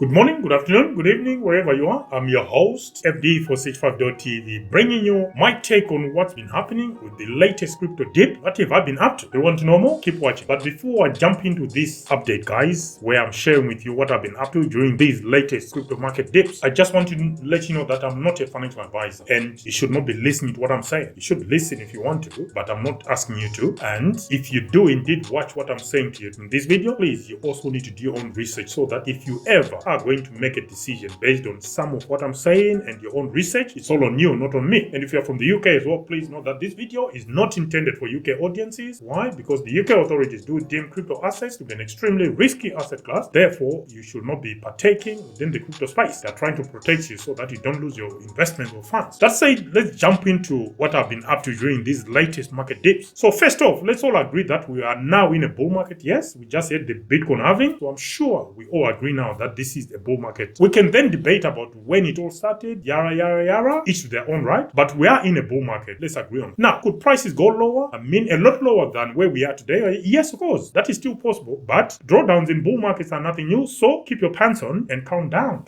Good morning, good afternoon, good evening, wherever you are. I'm your host, FD465.tv, bringing you my take on what's been happening with the latest crypto dip. What have I been up to? If you want to know more? Keep watching. But before I jump into this update, guys, where I'm sharing with you what I've been up to during these latest crypto market dips, I just want to let you know that I'm not a financial advisor and you should not be listening to what I'm saying. You should listen if you want to, but I'm not asking you to. And if you do indeed watch what I'm saying to you in this video, please, you also need to do your own research so that if you ever are going to make a decision based on some of what I'm saying and your own research, it's all on you, not on me. And if you're from the UK as well, please know that this video is not intended for UK audiences. Why? Because the UK authorities do deem crypto assets to be an extremely risky asset class. Therefore, you should not be partaking within the crypto space. They're trying to protect you so that you don't lose your investment or funds. That said, let's jump into what I've been up to during these latest market dips. So first off, let's all agree that we are now in a bull market. Yes, we just had the Bitcoin halving. So I'm sure we all agree now that this is a bull market. We can then debate about when it all started, yara, each to their own right, but we are in a bull market. Let's agree on it. Now, could prices go lower? I mean, a lot lower than where we are today? Yes, of course, that is still possible, but drawdowns in bull markets are nothing new, so keep your pants on and calm down.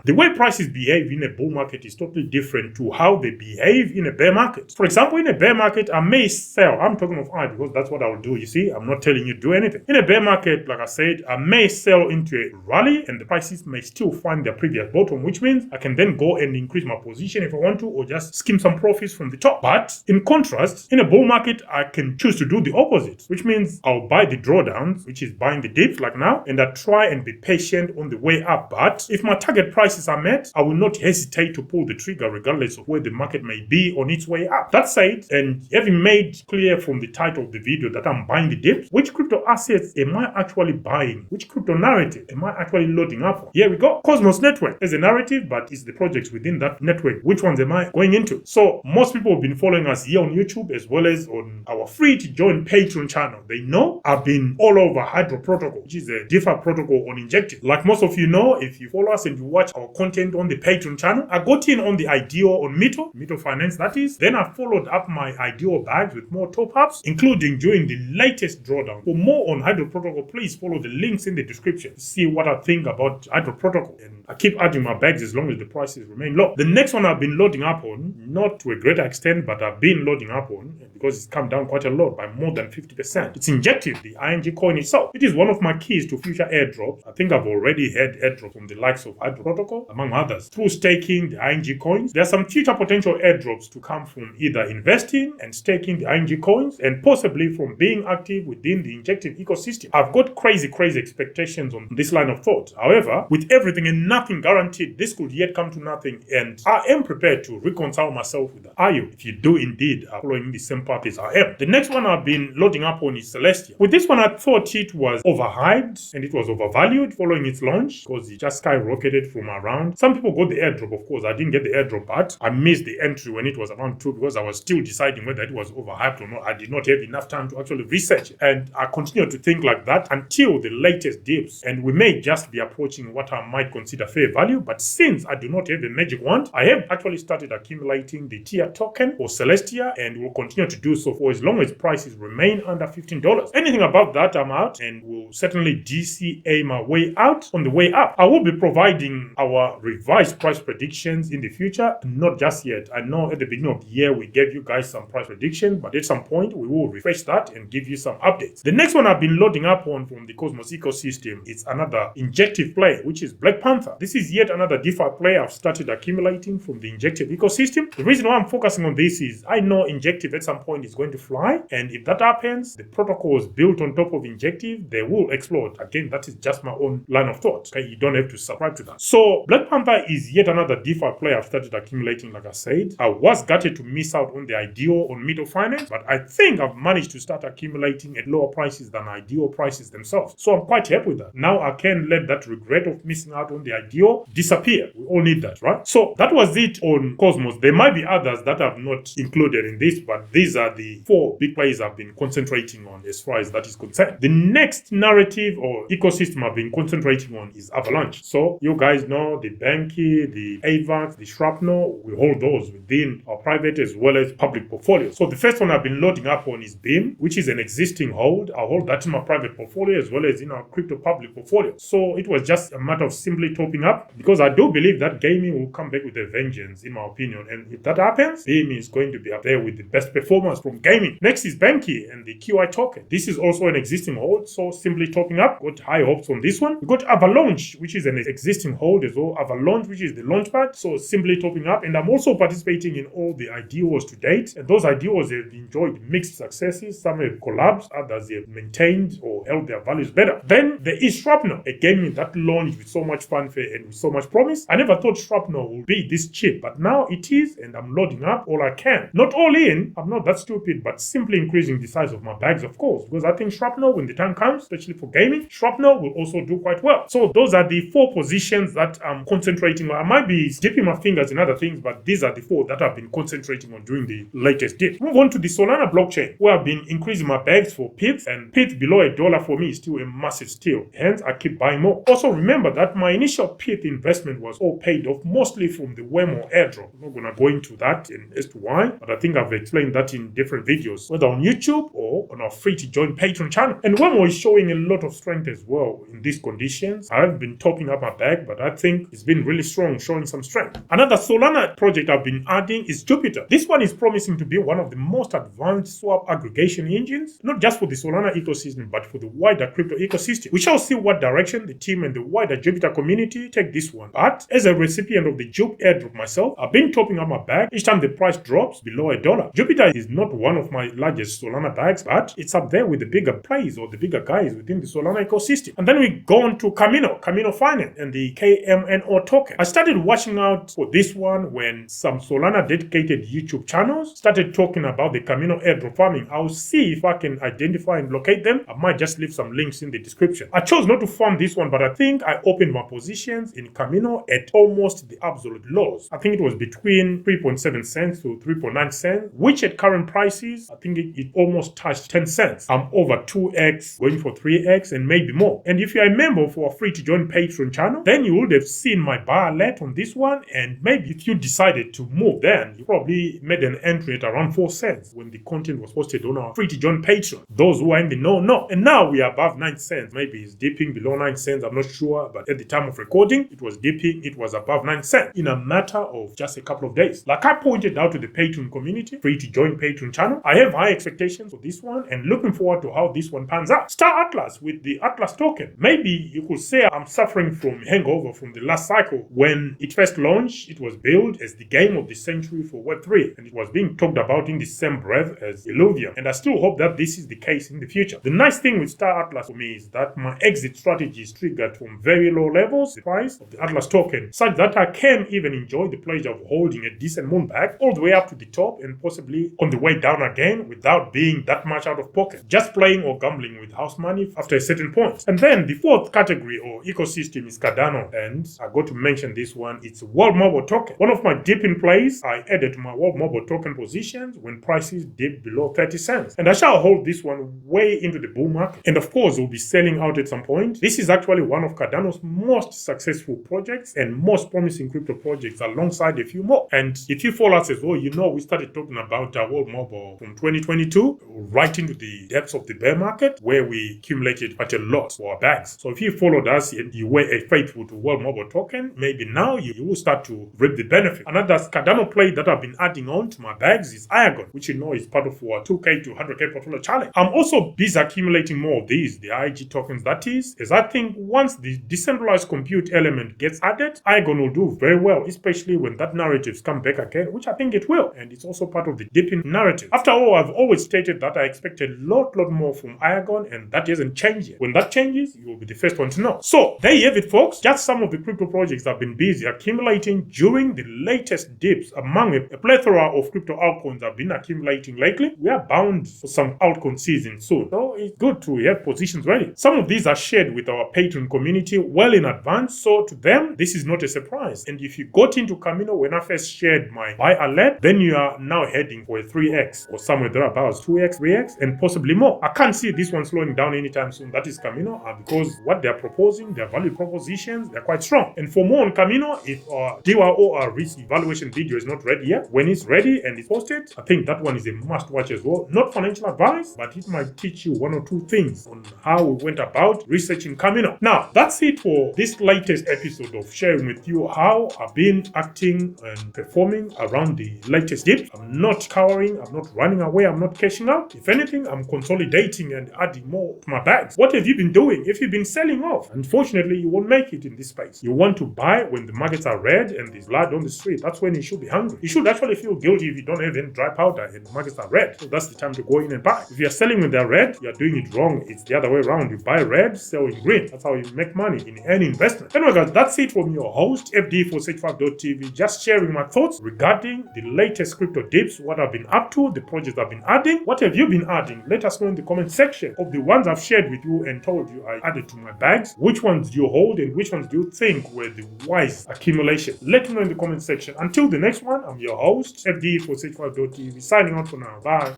The way prices behave in a bull market is totally different to how they behave in a bear market. For example, in a bear market, I may sell. I'm talking of I because that's what I will do, you see. I'm not telling you to do anything. In a bear market, like I said, I may sell into a rally and the prices may still find their previous bottom, which means I can then go and increase my position if I want to, or just skim some profits from the top. But in contrast, in a bull market, I can choose to do the opposite, which means I'll buy the drawdowns, which is buying the dips like now, and I try and be patient on the way up. But if my target prices are met, I will not hesitate to pull the trigger regardless of where the market may be on its way up. That said, and having made clear from the title of the video that I'm buying the dips, which crypto assets am I actually buying? Which crypto narrative am I actually loading up on? Here we go. Cosmos Network is a narrative, but it's the projects within that network. Which ones am I going into? So most people have been following us here on YouTube as well as on our free to join Patreon channel. They know I've been all over HDRO protocol, which is a DeFi protocol on Injective. Like most of you know, if you follow us and you watch our content on the Patreon channel, I got in on the IDO on Mito Finance, that is. Then I followed up my IDO bags with more top-ups, including during the latest drawdown. For more on HDRO protocol, please follow the links in the description to see what I think about HDRO protocol. And I keep adding my bags as long as the prices remain low. The next one I've been loading up on, not to a greater extent, but I've been loading up on, because it's come down quite a lot by more than 50%. It's Injective, the ING coin itself. It is one of my keys to future airdrops. I think I've already had airdrops from the likes of HDRO protocol, among others. Through staking the ING coins, there are some future potential airdrops to come from either investing and staking the ING coins, and possibly from being active within the Injective ecosystem. I've got crazy expectations on this line of thought. However, with everything and nothing guaranteed, this could yet come to nothing, and I am prepared to reconcile myself with that. Are you? If you do indeed are following the same path as I am. The next one I've been loading up on is Celestia. With this one, I thought it was overhyped and it was overvalued following its launch because it just skyrocketed from around. Some people got the airdrop, of course. I didn't get the airdrop, but I missed the entry when it was around 2 because I was still deciding whether it was overhyped or not. I did not have enough time to actually research it, and I continued to think like that until the latest dips, and we may just be approaching what I might consider fair value. But since I do not have a magic wand, I have actually started accumulating the tier token for Celestia and will continue to do so for as long as prices remain under $15. Anything above that, I'm out and will certainly DCA my way out on the way up. I will be providing our revised price predictions in the future, not just yet. I know at the beginning of the year we gave you guys some price predictions, but at some point we will refresh that and give you some updates. The next one I've been loading up on from the Cosmos ecosystem, it's another Injective play, which is Black Panther. This is yet another DeFi play I've started accumulating from the Injective ecosystem. The reason why I'm focusing on this is I know Injective at some point is going to fly, and if that happens, the protocols built on top of Injective, they will explode. Again, that is just my own line of thought. Okay, you don't have to subscribe to that. So Black Panther is yet another DeFi play I've started accumulating. Like I said, I was gutted to miss out on the IDO on Mito Finance, but I think I've managed to start accumulating at lower prices than IDO prices themselves. So I'm quite happy with that. Now I can let that regret of missing out on the IDO disappear. We all need that, right? So that was it on Cosmos. There might be others that I've not included in this, but these are the 4 big plays I've been concentrating on as far as that is concerned. The next narrative or ecosystem I've been concentrating on is Avalanche. So you guys know the Benqi, the AVAX, the Shrapnel, we hold those within our private as well as public portfolio. So the first one I've been loading up on is Beam, which is an existing hold. I hold that in my private portfolio as well as in our crypto public portfolio. So it was just a matter of simply topping up, because I do believe that gaming will come back with a vengeance, in my opinion. And if that happens, Beam is going to be up there with the best performance from gaming. Next is Benqi and the QI token. This is also an existing hold, so simply topping up. Got high hopes on this one. We got Avalanche, which is an existing hold as well. Avalanche, which is the launchpad, so simply topping up. And I'm also participating in all the IDOs to date, and those IDOs have enjoyed mixed successes. Some have collapsed, others have maintained or held their values better. Then there is Shrapnel, a game that launched with so much fanfare and with so much promise. I never thought Shrapnel would be this cheap, but now it is, and I'm loading up all I can. Not all in, I'm not that stupid, but simply increasing the size of my bags, of course, because I think Shrapnel, when the time comes, especially for gaming, Shrapnel will also do quite well. So those are the 4 positions that I'm concentrating on. I might be dipping my fingers in other things, but these are the 4 that I've been concentrating on during the latest dip. Move on to the Solana blockchain, where I've been increasing my bags for Pyth, and Pyth below $1 for me is still a massive steal. Hence, I keep buying more. Also, remember that my initial Pyth investment was all paid off mostly from the Wemo airdrop. I'm not gonna go into that as to why, but I think I've explained that in different videos, whether on YouTube or on our free to join Patreon channel. And Wemo is showing a lot of strength as well in these conditions. I have been topping up my bag, but I think it's been really strong, showing some strength. Another Solana project I've been adding is Jupiter. This one is promising to be one of the most advanced swap aggregation engines, not just for the Solana ecosystem, but for the wider crypto ecosystem. We shall see what direction the team and the wider Jupiter community take this one. But as a recipient of the Jup airdrop myself, I've been topping up my bag each time the price drops below $1. Jupiter is not one of my largest Solana bags, but it's up there with the bigger plays or the bigger guys within the Solana ecosystem. And then we go on to Camino Finance and the KMNO token. I started watching out for this one when some Solana dedicated YouTube channels started talking about the Camino airdrop farming. I'll see if I can identify and locate them. I might just leave some links in the description. I chose not to farm this one, but I think I opened my positions in Camino at almost the absolute lows. I think it was between 3.7 cents to 3.9 cents, which at current prices, I think it almost touched 10 cents. I'm over 2x, going for 3x and maybe more. And if you are a member for a free to join Patreon channel, then you would have seen my buy alert on this one, and maybe if you decided to move, then you probably made an entry at around 4 cents when the content was posted on our free to join Patreon. Those who are in the know. And now we are above 9 cents. Maybe it's dipping below 9 cents, I'm not sure, but at the time of recording, it was dipping, it was above 9 cents in a matter of just a couple of days. Like I pointed out to the Patreon community, free to join Patreon channel, I have high expectations for this one and looking forward to how this one pans out. Star Atlas with the Atlas token. Maybe you could say I'm suffering from hangover from the last cycle. When it first launched, it was billed as the game of the century for Web3, and it was being talked about in the same breath as Illuvium, and I still hope that this is the case in the future. The nice thing with Star Atlas for me is that my exit strategy is triggered from very low levels, the price of the Atlas token, such that I can even enjoy the pleasure of holding a decent moon bag all the way up to the top and possibly on the way down again without being that much out of pocket. Just playing or gambling with house money after a certain point. And then the fourth category or ecosystem is Cardano, and I got to mention this one. It's World Mobile token. One of my dipping plays I added to my World Mobile token positions when prices dipped below 30 cents. And I shall hold this one way into the bull market. And of course, we'll be selling out at some point. This is actually one of Cardano's most successful projects and most promising crypto projects alongside a few more. And if you follow us as well, you know we started talking about World Mobile from 2022 right into the depths of the bear market where we accumulated quite a lot for our bags. So if you followed us and you were faithful to World Mobile token, maybe now you will start to reap the benefit. Another Cardano play that I've been adding on to my bags is Iagon, which you know is part of our 2K to 100K portfolio challenge. I'm also busy accumulating more of these, the IG tokens that is, as I think once the decentralized compute element gets added, Iagon will do very well, especially when that narratives come back again, which I think it will, and it's also part of the dipping narrative. After all, I've always stated that I expect a lot more from Iagon, and that hasn't changed yet. When that changes, you will be the first one to know. So there you have it, folks. Just some of the crypto projects I've been busy accumulating during the latest dips among a plethora of crypto altcoins I've been accumulating lately. We are bound for some altcoin season soon, so it's good to have positions ready. Some of these are shared with our Patreon community well in advance, so to them, this is not a surprise. And if you got into Camino when I first shared my buy alert, then you are now heading for a 3x or somewhere thereabouts, 2x, 3x, and possibly more. I can't see this one slowing down anytime soon. That is Camino, because what they're proposing, their value propositions, they're quite strong. And for more on Camino, if our DRO or risk evaluation video is not ready yet, when it's ready and it's posted, I think that one is a must watch as well. Not financial advice, but it might teach you one or two things on how we went about researching Camino. Now, that that's it for this latest episode of sharing with you how I've been acting and performing around the latest dip. I'm not cowering, I'm not running away, I'm not cashing out. If anything, I'm consolidating and adding more to my bags. What have you been doing? If you've been selling off, unfortunately, you won't make it in this space. You want to buy when the markets are red and there's blood on the street. That's when you should be hungry. You should actually feel guilty if you don't have any dry powder and the markets are red. So that's the time to go in and buy. If you're selling when they're red, you're doing it wrong. It's the other way around. You buy red, sell in green. That's how you make money in any investment. Anyway, guys, that's it from your host, FD465.tv. Just sharing my thoughts regarding the latest crypto dips, what I've been up to, the projects I've been adding. What have you been adding? Let us know in the comment section of the ones I've shared with you and told you I added to my bags. Which ones do you hold and which ones do you think were the wise accumulation? Let me know in the comment section. Until the next one, I'm your host, FD465.tv, signing out for now. Bye.